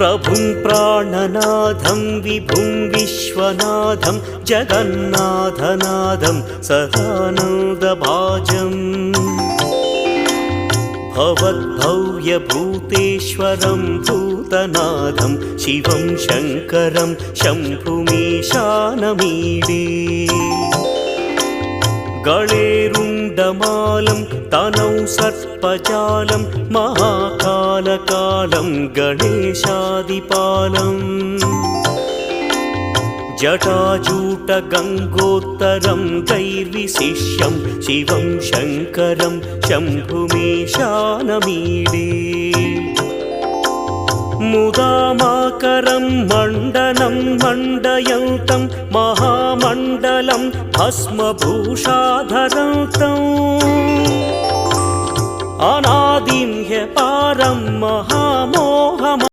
प्रभुं प्राणनाथं विभुं विश्वनाथं जगन्नाथनाथं सदानन्दभाजम् भवद्भव्यभूतेश्वरं भूतनाथं शिवं शङ्करं शम्भुमीशानमीडे गळेरुण्डमालं तनौ सर्पजालं महाकालकालं गणेशादिपालम् जटाजूटगङ्गोत्तरं दैर्विशिष्यं शिवं शङ्करं शम्भुमीशानमीडे मुदामाकरं मण्डनं मण्डयन्तं महामण्डलं भस्मभूषाधरन्तम् अनादिं ह्यपारं महामो